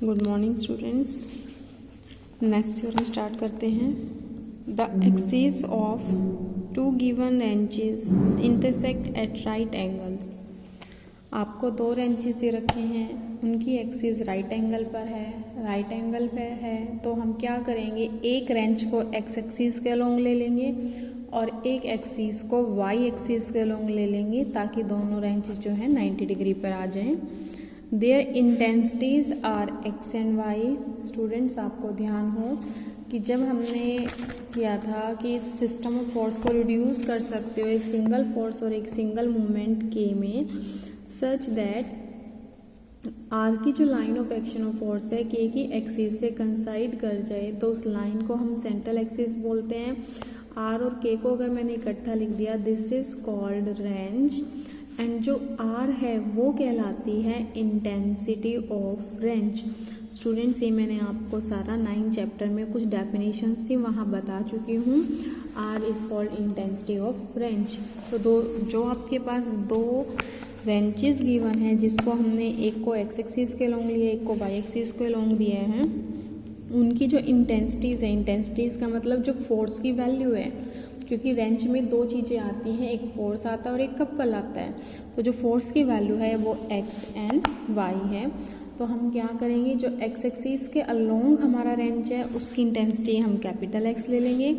Good morning students. Next theorem start करते हैं। The axis of two given wrenches intersect at right angles. आपको दो ranches दे रखे हैं, उनकी एक्सिस राइट एंगल पर है, तो हम क्या करेंगे, एक रेंच को एक्स एक्सिस के अलोंग ले लेंगे और एक एक्सिस को वाई एक्सिस के अलोंग ले लेंगे ताकि दोनों रेंचेस जो है 90 डिग्री पर आ जाएं। Their intensities are X and Y. Students आपको ध्यान हो कि जब हमने किया था कि इस सिस्टम ऑफ फोर्स को रिड्यूस कर सकते हो एक सिंगल फोर्स और एक सिंगल मूवमेंट के में, सच दैट आर की जो line of action of force है के की एक्सिस से कंसाइड कर जाए तो उस लाइन को हम सेंट्रल एक्सिस बोलते हैं। आर और के को अगर मैंने इकट्ठा लिख दिया, this is called range, and जो आर है वो कहलाती है इंटेंसिटी ऑफ रेंज। स्टूडेंट्स ये मैंने आपको सारा 9 चैप्टर में कुछ डेफिनेशंस थी वहाँ बता चुकी हूँ। R is called intensity of wrench. तो जो आपके पास दो रेंचेस गिवन है, जिसको हमने एक को एक्स एक्सिस के लॉन्ग लिए, एक को वाई एक्सिस के लॉन्ग दिए हैं, उनकी जो इंटेंसिटीज़ है, इंटेंसिटीज़ का मतलब जो फोर्स की वैल्यू है, क्योंकि रेंच में दो चीज़ें आती हैं, एक फोर्स आता है और एक कपल आता है। तो जो फोर्स की वैल्यू है वो एक्स एंड वाई है। तो हम क्या करेंगे, जो एक्स एक्सिस के अलोंग हमारा रेंच है उसकी इंटेंसिटी हम कैपिटल एक्स ले लेंगे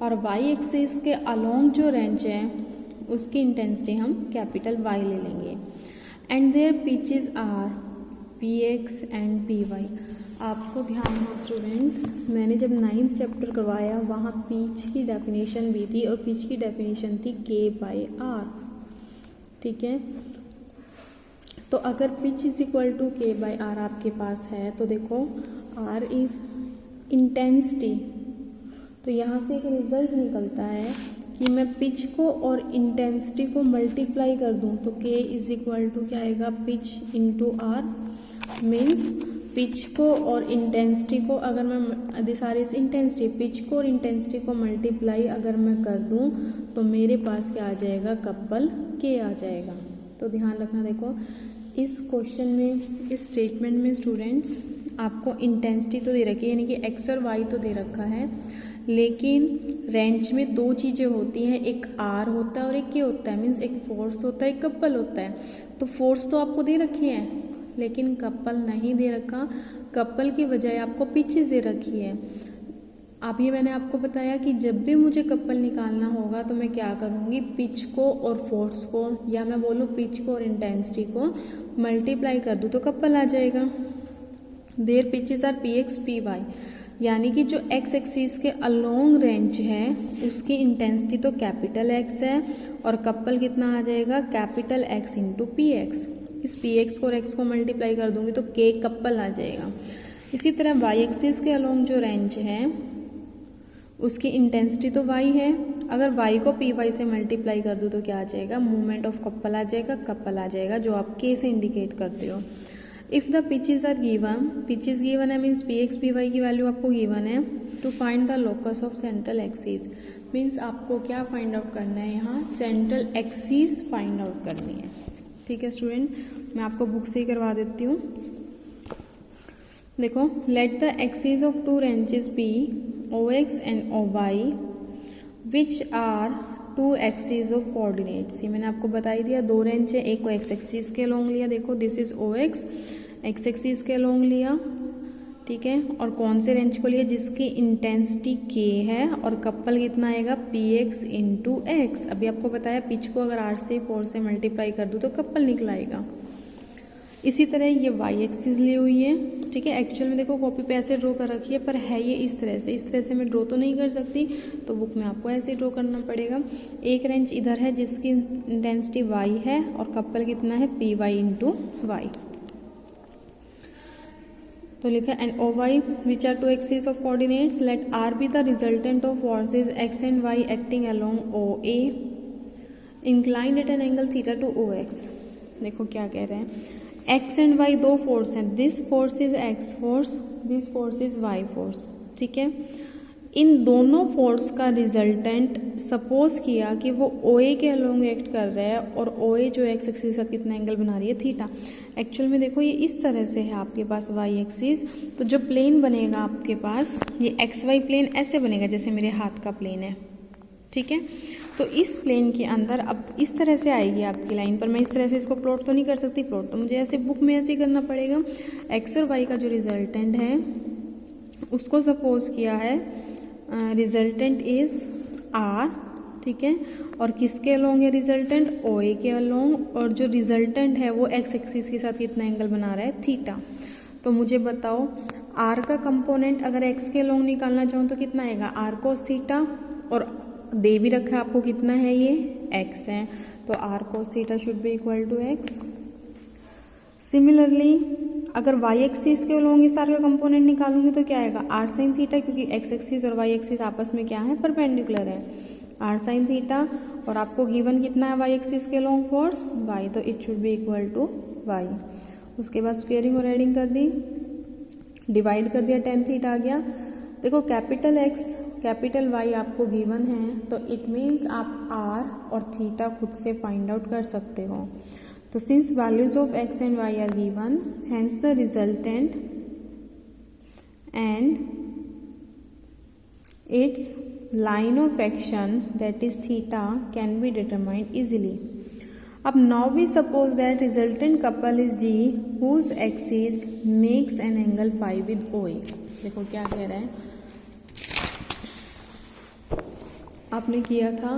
और वाई एक्सिस के अलोंग जो रेंच है उसकी इंटेंसिटी हम कैपिटल वाई ले लेंगे। And their pitches are P X and P Y. आपको ध्यान हो स्टूडेंट्स, मैंने जब 9th चैप्टर करवाया वहाँ पिच की डेफिनेशन भी थी और पिच की डेफिनेशन थी के बाई आर। ठीक है, तो अगर pitch is equal to K by are आपके पास है तो देखो आर इज इंटेंसिटी, तो यहाँ से एक रिजल्ट निकलता है कि मैं पिच को और इंटेंसिटी को मल्टीप्लाई कर दूँ तो के इज इक्वल टू क्या आएगा, pitch into R. Means pitch को और इंटेंसिटी को अगर मैं this R is intensity, pitch को और इंटेंसिटी को मल्टीप्लाई अगर मैं कर दूं तो मेरे पास क्या आ जाएगा, कपल के आ जाएगा। तो ध्यान रखना, देखो इस क्वेश्चन में, इस स्टेटमेंट में स्टूडेंट्स आपको इंटेंसिटी तो दे रखी है, यानी कि एक्स और वाई तो दे रखा है, लेकिन रेंच में दो चीज़ें होती हैं, एक आर होता है और एक के होता है। मीन्स एक फोर्स होता है, एक कपल होता है। तो फोर्स तो आपको दे रखी है लेकिन कपल नहीं दे रखा, कपल की बजाय आपको पिचेस दे रखी है। अब ये मैंने आपको बताया कि जब भी मुझे कपल निकालना होगा तो मैं क्या करूँगी, पिच को और फोर्स को, या मैं बोलूँ पिच को और इंटेंसिटी को मल्टीप्लाई कर दूँ तो कपल आ जाएगा। Their pitches are P X P Y, यानी कि जो एक्स एक्सिस के अलोंग रेंज है उसकी इंटेंसिटी तो कैपिटल एक्स है और कपल कितना आ जाएगा, capital x into P x. इस पी एक्स को और एक्स को मल्टीप्लाई कर दूंगी तो के कपल आ जाएगा। इसी तरह वाई एक्सिस के अलोंग जो रेंज है उसकी इंटेंसिटी तो वाई है, अगर वाई को पी वाई से मल्टीप्लाई कर दूँ तो क्या आ जाएगा, मूवमेंट ऑफ कपल आ जाएगा, कपल आ जाएगा, जो आप के से इंडिकेट करते हो। If the pitches are given, pitches given है means P X P Y की वैल्यू आपको गिवन है। To find the locus of central axis, means आपको क्या फाइंड आउट करना है, यहाँ सेंट्रल एक्सिस फाइंड आउट करनी है। ठीक है स्टूडेंट, मैं आपको बुक से ही करवा देती हूँ। देखो, let the axis of two wrenches be O X and O Y which are two axis of coordinates. ये मैंने आपको बता ही दिया, दो रेंच है, एक को एक्स एक्सिस के अलोंग लिया, देखो this is O X, X axis के अलोंग लिया, ठीक है, और कौन से रेंज को लिया, जिसकी इंटेंसिटी के है और कपल कितना आएगा, पी एक्स इंटू एक्स। अभी आपको बताया पिच को अगर आर से 4 से मल्टीप्लाई कर दूँ तो कपल निकलाएगा। इसी तरह ये वाई एक्सिस ली हुई है, ठीक है। एक्चुअल में देखो कॉपी पे ऐसे ड्रॉ कर रखी है, पर है ये इस तरह से मैं ड्रॉ तो नहीं कर सकती, तो बुक में आपको ऐसे ड्रॉ करना पड़ेगा। एक रेंज इधर है जिसकी इंटेंसिटी वाई है और कपल कितना है, पी वाई इंटू वाई। तो लिखा and O Y which are two axis of coordinates, let R be the resultant of forces X and Y acting along O A inclined at an angle theta to O X. देखो क्या कह रहे हैं, X and Y दो force हैं, this force is X force, this force is Y force, ठीक है। इन दोनों फोर्स का रिजल्टेंट सपोज किया कि वो OA के अलोंग एक्ट कर रहा है और OA जो एक्स एक्सिस के साथ कितना एंगल बना रही है, थीटा। एक्चुअल में देखो ये इस तरह से है आपके पास वाई एक्सिस, तो जो प्लेन बनेगा आपके पास ये XY प्लेन ऐसे बनेगा जैसे मेरे हाथ का प्लेन है, ठीक है। तो इस प्लेन के अंदर अब इस तरह से आएगी आपकी लाइन, पर मैं इस तरह से इसको प्लॉट तो नहीं कर सकती, प्लॉट तो मुझे ऐसे बुक में ऐसे ही करना पड़ेगा। एक्स और वाई का जो रिजल्टेंट है उसको सपोज किया है रिजल्टेंट इज R, ठीक है, और किसके अलोंग है रिजल्टेंट, OA के अलोंग, और जो रिजल्टेंट है वो एक्स एक्सिस के साथ कितना एंगल बना रहा है, थीटा। तो मुझे बताओ R का कंपोनेंट अगर x के अलोंग निकालना चाहूँ तो कितना आएगा, R cos थीटा, और दे भी रखा है आपको कितना है, ये x है, तो R cos theta should be equal to x। Similarly अगर y एक्सिस के अलोंग इस R का कंपोनेंट निकालूंगी तो क्या आएगा, R sin थीटा, क्योंकि x एक्सिस और y एक्सिस आपस में क्या है, परपेंडिकुलर है, R sin थीटा, और आपको गिवन कितना है y एक्सिस के अलोंग फोर्स y, तो it should be equal to y। उसके बाद स्क्वेयरिंग और एडिंग कर दी, डिवाइड कर दिया, tan थीटा आ गया। देखो कैपिटल X कैपिटल Y आपको गिवन है, तो इट मीन्स आप R और थीटा खुद से फाइंड आउट कर सकते हो। तो since values of x and y are given, hence the resultant and its line of action that is theta can be determined easily. अब now we suppose that resultant couple is G whose axis makes an angle phi with OA। देखो क्या कह रहा है, आपने किया था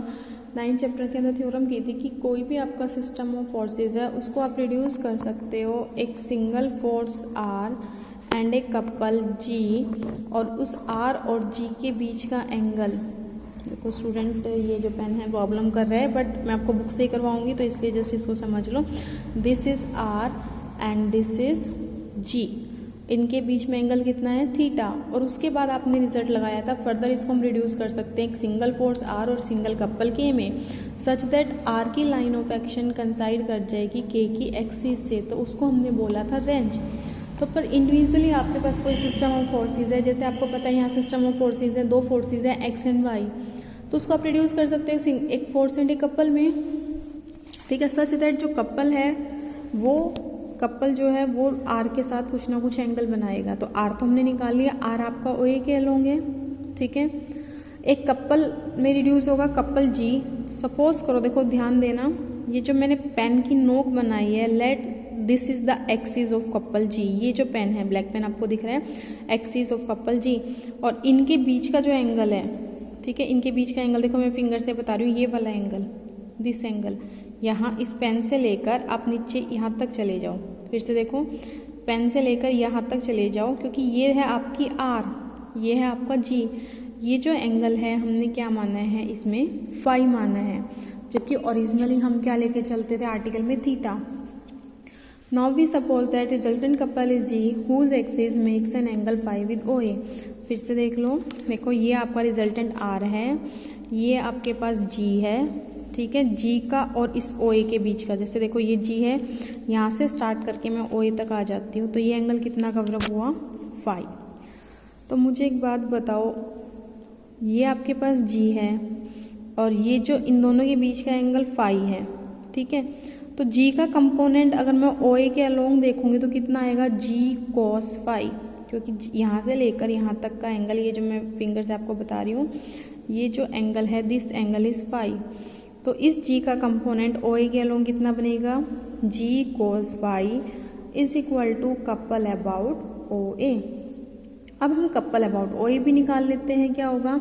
9th chapter के अंदर थ्योरम की थी कि कोई भी आपका सिस्टम ऑफ फोर्सेस है उसको आप रिड्यूस कर सकते हो एक सिंगल फोर्स R एंड एक कपल G, और उस R और G के बीच का एंगल। देखो स्टूडेंट ये जो पेन है प्रॉब्लम कर रहा है, बट मैं आपको बुक से ही करवाऊंगी तो इसलिए जस्ट इसको समझ लो। This is R and this is G, इनके बीच में एंगल कितना है, थीटा, और उसके बाद आपने रिजल्ट लगाया था। फर्दर इसको हम रिड्यूस कर सकते हैं एक सिंगल फोर्स R और सिंगल कपल K में, सच दैट R की लाइन ऑफ एक्शन कंसाइड कर जाएगी K की एक्सिस से, तो उसको हमने बोला था रेंज। तो पर इंडिविजुअली आपके पास कोई सिस्टम ऑफ फोर्सेज है, जैसे आपको पता है यहाँ सिस्टम ऑफ फोर्सेज है, दो फोर्सेज है X एंड Y, तो उसको आप रिड्यूस कर सकते हो एक फोर्स एंड एक कपल में, ठीक है, सच दैट जो कपल है वो कपल जो है वो R के साथ कुछ ना कुछ एंगल बनाएगा। तो R तो हमने निकाल लिया, R आपका OA के अलोंग है, ठीक है। एक कपल में रिड्यूस होगा कपल G, सपोज करो, देखो ध्यान देना, ये जो मैंने पेन की नोक बनाई है, let this is the axis of couple G, ये जो पेन है ब्लैक पेन आपको दिख रहा है, एक्सिस ऑफ कपल G, और इनके बीच का जो एंगल है, ठीक है, इनके बीच का एंगल देखो मैं फिंगर से बता रही हूँ, ये वाला एंगल, दिस एंगल, यहाँ इस पेन से लेकर आप नीचे यहाँ तक चले जाओ, फिर से देखो पेन से लेकर यहाँ तक चले जाओ, क्योंकि ये है आपकी R, ये है आपका G, ये जो एंगल है हमने क्या माना है, इसमें फाई माना है, जबकि ओरिजिनली हम क्या लेके चलते थे आर्टिकल में, theta. Now we suppose that resultant couple is G whose axis makes an angle phi with OA। फिर से देख लो, देखो ये आपका रिजल्टेंट R है, ये आपके पास G है, ठीक है, G का और इस OA के बीच का, जैसे देखो ये G है, यहाँ से स्टार्ट करके मैं OA तक आ जाती हूँ, तो ये एंगल कितना कवर अप हुआ, फाई। तो मुझे एक बात बताओ, ये आपके पास G है और ये जो इन दोनों के बीच का एंगल फाई है, ठीक है, तो G का कंपोनेंट अगर मैं OA के अलोंग देखूंगी तो कितना आएगा, G cos फाई, क्योंकि यहाँ से लेकर यहाँ तक का एंगल, ये जो मैं फिंगर से आपको बता रही हूँ, ये जो एंगल है दिस एंगल इज फाई, तो इस G का कंपोनेंट OA के अलोंग कितना बनेगा, G cos phi is equal to couple about OA। अब हम कपल अबाउट OA भी निकाल लेते हैं, क्या होगा,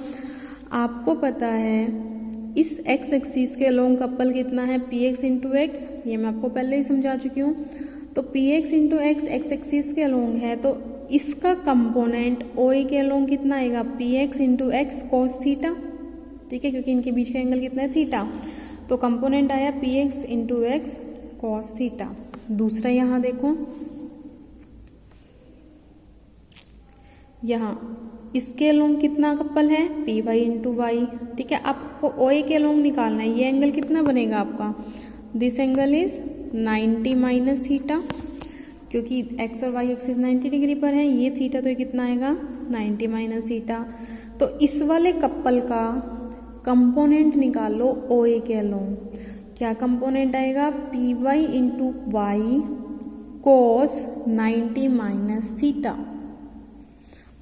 आपको पता है इस x एक्सिस के अलोंग कपल कितना है, px इंटू एक्स, ये मैं आपको पहले ही समझा चुकी हूँ, तो px into x x axis के अलोंग है, तो इसका कंपोनेंट OA के अलोंग कितना आएगा, px into x cos theta, ठीक है, क्योंकि इनके बीच का एंगल कितना है, थीटा, तो कंपोनेंट आया px into x cos theta. दूसरा यहाँ देखो, यहाँ इसके अलोंग कितना कपल है, पी वाई इंटू वाई, ठीक है, आपको OA के अलोंग निकालना है, ये एंगल कितना बनेगा आपका, this angle is 90 minus theta, क्योंकि एक्स और वाई एक्सिस 90 डिग्री पर है, ये थीटा, तो ये कितना आएगा 90 माइनस थीटा। तो इस वाले कपल का कंपोनेंट निकालो ओ ए के अलोंग। क्या कंपोनेंट आएगा? P Y into Y cos 90 minus theta.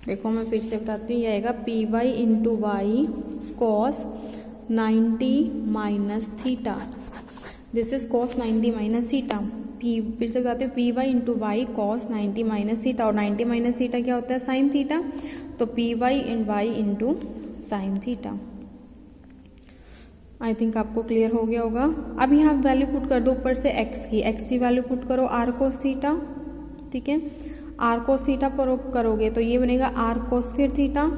देखो मैं फिर से बताती हूँ, ये आएगा P Y into Y cos 90 minus theta. This is cos 90 minus theta. P फिर से बताती हूँ, P Y into Y cos 90 minus theta, और 90 माइनस थीटा क्या होता है? Sine theta. तो P Y in Y into sine theta. I think आपको क्लियर हो गया होगा। अब यहाँ वैल्यू पुट कर दो ऊपर से एक्स की वैल्यू पुट करो आर कोस थीटा। ठीक है, आर कोस थीटा पर करोगे तो ये बनेगा आर कोस स्क्वायर थीटा।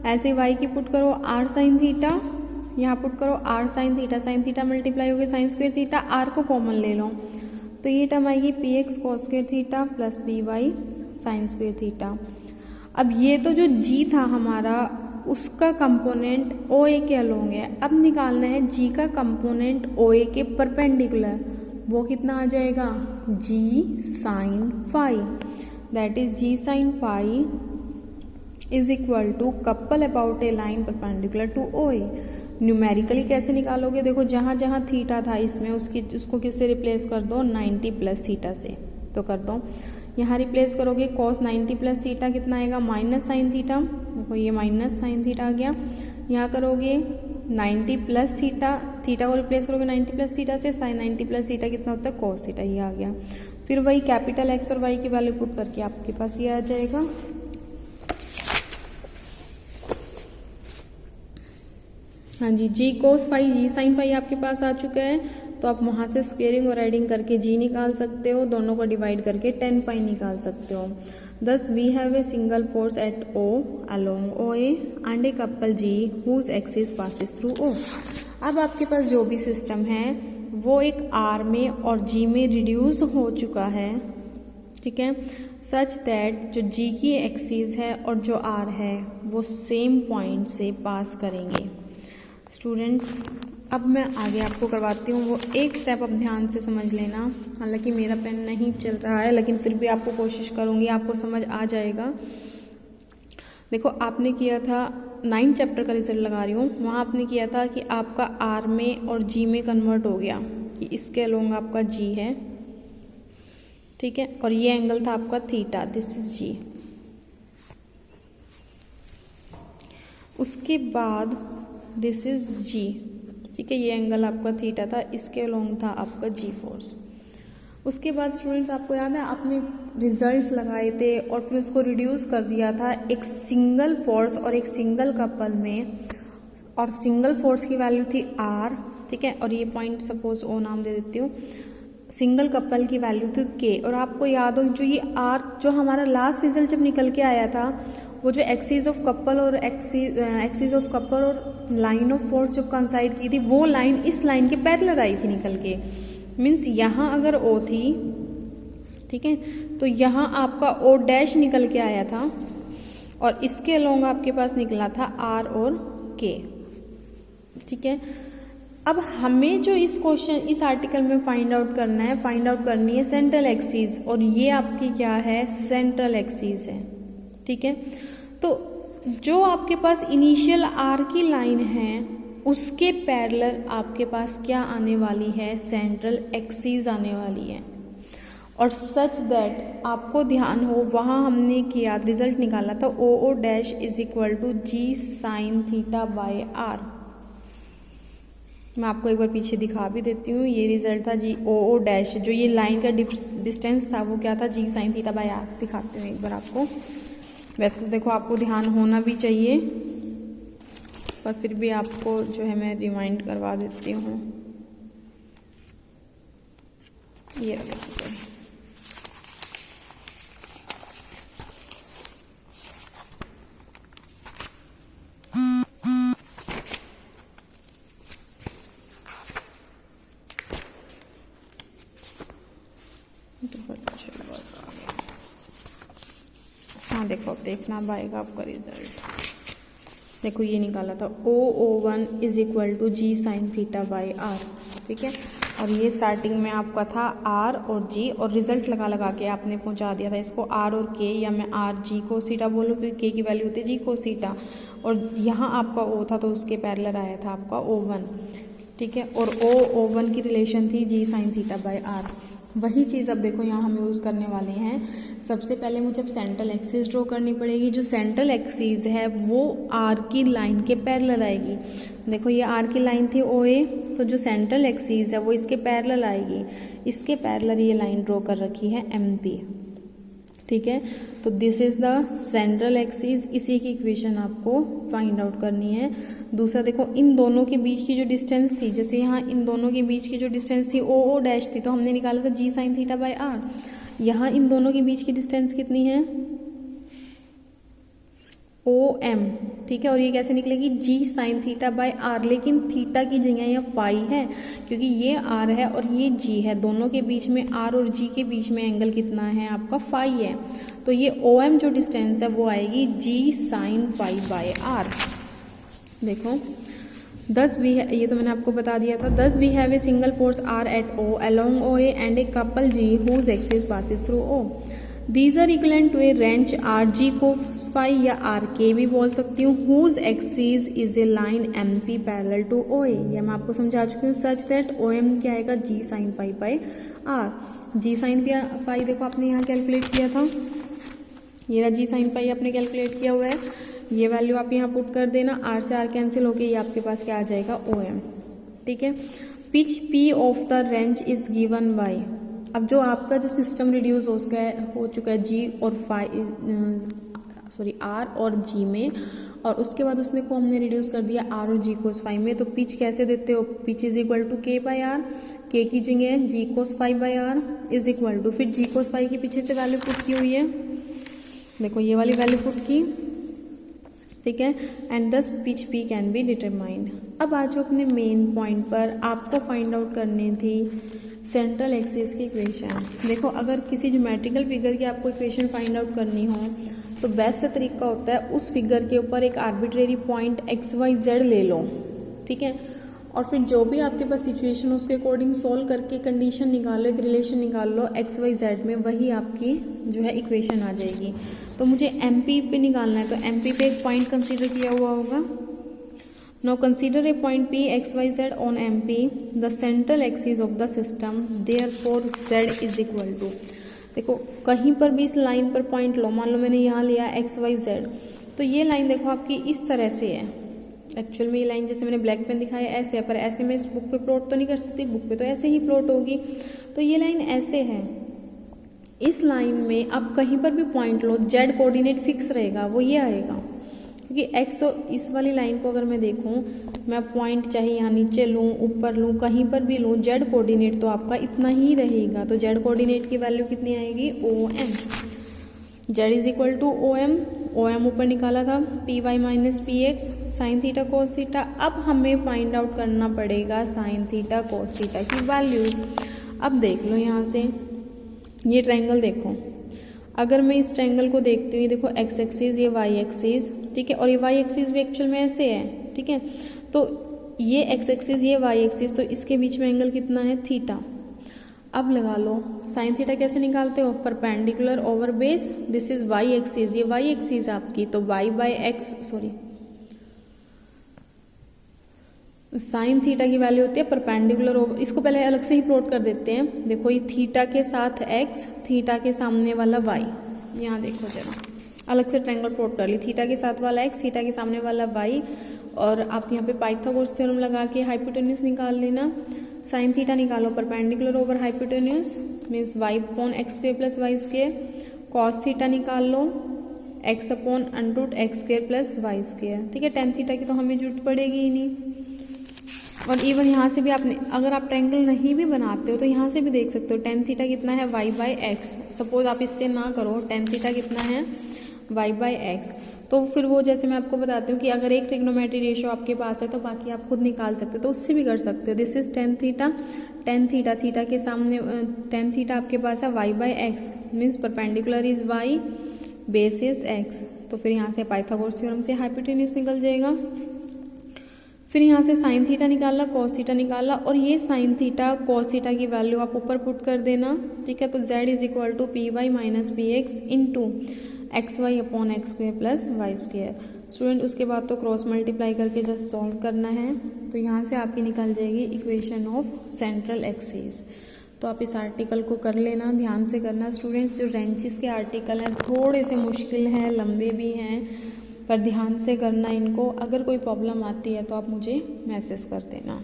ऐसे वाई की पुट करो आर साइन थीटा, यहाँ पुट करो आर साइन थीटा मल्टीप्लाई हो गया साइन स्क्वायर थीटा। आर को कॉमन ले लो तो ये टर्म आएगी P X cos square theta plus P Y sine square theta. अब ये तो जो जी था हमारा उसका कंपोनेंट ओ ए के अलोंग है। अब निकालना है जी का कंपोनेंट ओ ए के परपेंडिकुलर। वो कितना आ जाएगा? G sine phi, that is G sine phi is equal to couple about a line perpendicular to O A. Numerically कैसे निकालोगे? देखो जहाँ जहाँ थीटा था इसमें उसको किससे रिप्लेस कर दो? 90 प्लस थीटा से। तो कर दो, यहाँ रिप्लेस करोगे कॉस 90 प्लस थीटा कितना आएगा? Minus sine theta. देखो ये माइनस साइन थीटा आ गया। यहाँ करोगे 90 प्लस थीटा को रिप्लेस करोगे 90 प्लस थीटा से, साइन 90 प्लस थीटा कितना होता है? Cos theta. ये आ गया। फिर वही कैपिटल एक्स और वाई की वैल्यू पुट करके आपके पास ये आ जाएगा। हाँ जी, जी कोस फाई जी साइन फाई आपके पास आ चुका है। तो आप वहाँ से स्क्वेयरिंग और एडिंग करके जी निकाल सकते हो, दोनों को डिवाइड करके tan फाई निकाल सकते हो। Thus we have a single force at O along OA and a couple G whose axis passes through O। अब आपके पास जो भी सिस्टम है वो एक R में और G में रिड्यूस हो चुका है। ठीक है, सच दैट जो G की एक्सिस है और जो R है वो सेम पॉइंट से पास करेंगे। स्टूडेंट्स अब मैं आगे आपको करवाती हूँ, वो एक स्टेप अब ध्यान से समझ लेना। हालांकि मेरा पेन नहीं चल रहा है लेकिन फिर भी आपको कोशिश करूँगी, आपको समझ आ जाएगा। देखो आपने किया था 9 चैप्टर का रिजल्ट लगा रही हूँ, वहाँ आपने किया था कि आपका आर में और जी में कन्वर्ट हो गया कि इसके अलोंग आपका जी है। ठीक है, और ये एंगल था आपका थीटा, दिस इज जी। उसके बाद दिस इज जी। ठीक है, ये एंगल आपका थीटा था, इसके अलोंग था आपका जी फोर्स। उसके बाद स्टूडेंट्स आपको याद है आपने रिजल्ट्स लगाए थे और फिर उसको रिड्यूस कर दिया था एक सिंगल फोर्स और एक सिंगल कपल में, और सिंगल फोर्स की वैल्यू थी आर। ठीक है, और ये पॉइंट सपोज ओ नाम दे देती हूँ। सिंगल कपल की वैल्यू थी के। और आपको याद हो जो ये आर जो हमारा लास्ट रिजल्ट जब निकल के आया था, वो जो एक्सिस ऑफ कपल और एक्सिस ऑफ कपल और लाइन ऑफ फोर्स जो कंसाइड की थी, वो लाइन इस लाइन के पैरेलल आई थी निकल के। मीन्स यहाँ अगर ओ थी, ठीक है, तो यहाँ आपका ओ डैश निकल के आया था और इसके अलोंग आपके पास निकला था आर और के। ठीक है, अब हमें जो इस क्वेश्चन इस आर्टिकल में फाइंड आउट करनी है सेंट्रल एक्सिस, और ये आपकी क्या है? सेंट्रल एक्सिस है। ठीक है, तो जो आपके पास इनिशियल आर की लाइन है उसके पैरेलल आपके पास क्या आने वाली है? सेंट्रल एक्सिस आने वाली है। और सच दैट आपको ध्यान हो, वहाँ हमने किया रिजल्ट निकाला था O O dash is equal to G sine theta by R. मैं आपको एक बार पीछे दिखा भी देती हूँ, ये रिजल्ट था जी ओ ओ डैश, जो ये लाइन का डिस्टेंस था वो क्या था? जी साइन थीटा बाय आर। दिखाती हूँ एक बार आपको। वैसे तो देखो आपको ध्यान होना भी चाहिए, पर फिर भी आपको जो है मैं रिमाइंड करवा देती हूँ। ये देखो सर, हाँ देखो अब देखना आएगा आपका रिजल्ट। देखो ये निकाला था O one is equal to G sine theta by R. ठीक है, और ये स्टार्टिंग में आपका था आर और जी, और रिजल्ट लगा लगा के आपने पहुंचा दिया था इसको आर और के, या मैं आर जी कोस थीटा बोलूँ क्योंकि के की वैल्यू होती है जी कोस थीटा, और यहाँ आपका ओ था तो उसके पैरेलल आया था आपका O1, ठीक है। और O1 की रिलेशन थी जी साइन थीटा बाय आर। वही चीज़ अब देखो यहाँ हम यूज़ करने वाले हैं। सबसे पहले मुझे अब सेंट्रल एक्सिस ड्रॉ करनी पड़ेगी। जो सेंट्रल एक्सिस है वो आर की लाइन के पैरेलल आएगी। देखो ये आर की लाइन थी OA, तो जो सेंट्रल एक्सिस है वो इसके पैरेलल आएगी। इसके पैरेलल ये लाइन ड्रॉ कर रखी है MP, ठीक है। तो this is the central axis. इसी की इक्वेशन आपको फाइंड आउट करनी है। दूसरा देखो इन दोनों के बीच की जो डिस्टेंस थी, जैसे यहाँ इन दोनों के बीच की जो डिस्टेंस थी OO डैश थी, तो हमने निकाला था जी साइन थीटा बाय आर। यहाँ इन दोनों के बीच की डिस्टेंस कितनी है OM, ठीक है। और ये कैसे निकलेगी जी साइन थीटा बाय आर, लेकिन थीटा की जगह यहाँ फाई है क्योंकि ये आर है और ये जी है, दोनों के बीच में आर और जी के बीच में एंगल कितना है आपका फाई है। तो ये OM जो डिस्टेंस है वो आएगी जी साइन फाई बाय आर। देखो 10 वी है, ये तो मैंने आपको बता दिया था। 10 we have a single force R at O along OA and a couple G whose axis passes through O. These are equivalent to a wrench RG cos phi या RK भी बोल सकती हूँ, whose axis is a line MP parallel to OA। ये मैं आपको समझा चुकी हूँ। सच दैट OM क्या आएगा G sine phi by R. G sine phi देखो आपने यहाँ कैलकुलेट किया था, ये रहा जी साइन फाई आपने कैलकुलेट किया हुआ है। ये वैल्यू आप यहाँ पुट कर देना, आर से आर कैंसिल होके ये आपके पास क्या आ जाएगा OM, ठीक है। Pitch P of the wrench is given by, अब जो आपका जो सिस्टम रिड्यूस हो चुका है जी और आर और जी में, और उसके बाद उसने को हमने रिड्यूस कर दिया आर और जी कोस फाई में। तो पिच कैसे देते हो, pitch is equal to K by R, K की जगह G cos phi by R is equal to, फिर जी कोस फाई की पीछे से वैल्यू पुट की हुई है, देखो ये वाली वैल्यू पुट की, ठीक है। एंड दस pitch P can be determined. अब आ जाओ अपने मेन पॉइंट पर, आपको फाइंड आउट करनी थी सेंट्रल एक्सिस की इक्वेशन। देखो अगर किसी ज्योमेट्रिकल फिगर की आपको इक्वेशन फाइंड आउट करनी हो तो बेस्ट तरीका होता है उस फिगर के ऊपर एक आर्बिट्रेरी पॉइंट XYZ ले लो, ठीक है, और फिर जो भी आपके पास सिचुएशन हो उसके अकॉर्डिंग सोल्व करके कंडीशन निकालो, एक रिलेशन निकाल लो XYZ में, वही आपकी जो है इक्वेशन आ जाएगी। तो मुझे MP पे निकालना है, तो MP पे एक पॉइंट कंसीडर किया हुआ होगा। Now consider a point P XYZ on MP, the central axis of the system, therefore Z is equal to, देखो कहीं पर भी इस लाइन पर पॉइंट लो, मान लो मैंने यहाँ लिया XYZ, तो ये लाइन देखो आपकी इस तरह से है। एक्चुअल में ये लाइन जैसे मैंने ब्लैक पेन दिखाया ऐसे है, पर ऐसे मैं इस बुक पे प्लॉट तो नहीं कर सकती, बुक पे तो ऐसे ही प्लॉट होगी। तो ये लाइन ऐसे है, इस लाइन में अब कहीं पर भी पॉइंट लो, Z कोऑर्डिनेट फिक्स रहेगा, वो ये आएगा, क्योंकि एक्स इस वाली लाइन को अगर मैं देखूं, मैं पॉइंट चाहे यहाँ नीचे लूँ ऊपर लूँ कहीं पर भी लूँ, जेड कोऑर्डिनेट तो आपका इतना ही रहेगा। तो जेड कोऑर्डिनेट की वैल्यू कितनी आएगी OM, Z is equal to OM ऊपर निकाला था PY minus PX sine theta cos theta. अब हमें फाइंड आउट करना पड़ेगा साइन थीटा कोस थीटा की वैल्यूज। अब देख लो यहाँ से ये ट्रायंगल देखो, अगर मैं इस ट्रायंगल को देखती हूँ, देखो एक्स एक्सिस ये वाई एक्सिस, ठीक है, और ये वाई एक्सिस भी एक्चुअल में ऐसे है, ठीक है। तो ये एक्स एक्सिस ये वाई एक्सिस, तो इसके बीच में एंगल कितना है थीटा। अब लगा लो साइन थीटा कैसे निकालते हो, perpendicular over base, this is Y axis, ये वाई एक्सिस आपकी, तो Y by X sine theta की वैल्यू होती है परपेंडिकुलर ओवर, इसको पहले अलग से ही प्लॉट कर देते हैं। देखो ये थीटा के साथ x, थीटा के सामने वाला y, यहाँ देखो जरा अलग से ट्रायंगल प्लॉट कर ली, थीटा के साथ वाला x, थीटा के सामने वाला y, और आप यहाँ पे पाइथागोरस थ्योरम लगा के हाइपोटेन्यूज निकाल लेना। साइन थीटा निकालो perpendicular over hypotenuse means y upon X square plus Y square, cos theta निकाल लो x upon under X square plus Y square, ठीक है। टेन थीटा की तो हमें जरूरत पड़ेगी ही नहीं। और इवन यहाँ से भी आपने, अगर आप ट्रायंगल नहीं भी बनाते हो तो यहाँ से भी देख सकते हो टेन थीटा कितना है y बाई एक्स। सपोज आप इससे ना करो, टेन थीटा कितना है y बाई एक्स, तो फिर वो जैसे मैं आपको बताती हूँ कि अगर एक ट्रिग्नोमेट्री रेशियो आपके पास है तो बाकी आप खुद निकाल सकते हो, तो उससे भी कर सकते हो। This is tan theta, theta के सामने टेन थीटा आपके पास है y by x means perpendicular is y, base is x, तो फिर यहाँ से पाइथागोरस थ्योरम से हाइपोटेन्यूज निकल जाएगा। फिर यहाँ से साइन थीटा निकाला, कॉस थीटा निकाला, और ये साइन थीटा कॉस थीटा की वैल्यू आप ऊपर पुट कर देना, ठीक है। तो z is equal to P Y minus P X into X Y upon X square plus Y square. Student उसके बाद तो क्रॉस मल्टीप्लाई करके जस्ट सॉल्व करना है। तो यहाँ से आपकी निकल जाएगी इक्वेशन ऑफ सेंट्रल एक्सिस। तो आप इस आर्टिकल को कर लेना, ध्यान से करना स्टूडेंट्स। जो रेंचिस के आर्टिकल हैं थोड़े से मुश्किल हैं, लंबे भी हैं, पर ध्यान से करना इनको। अगर कोई प्रॉब्लम आती है तो आप मुझे मैसेज कर देना।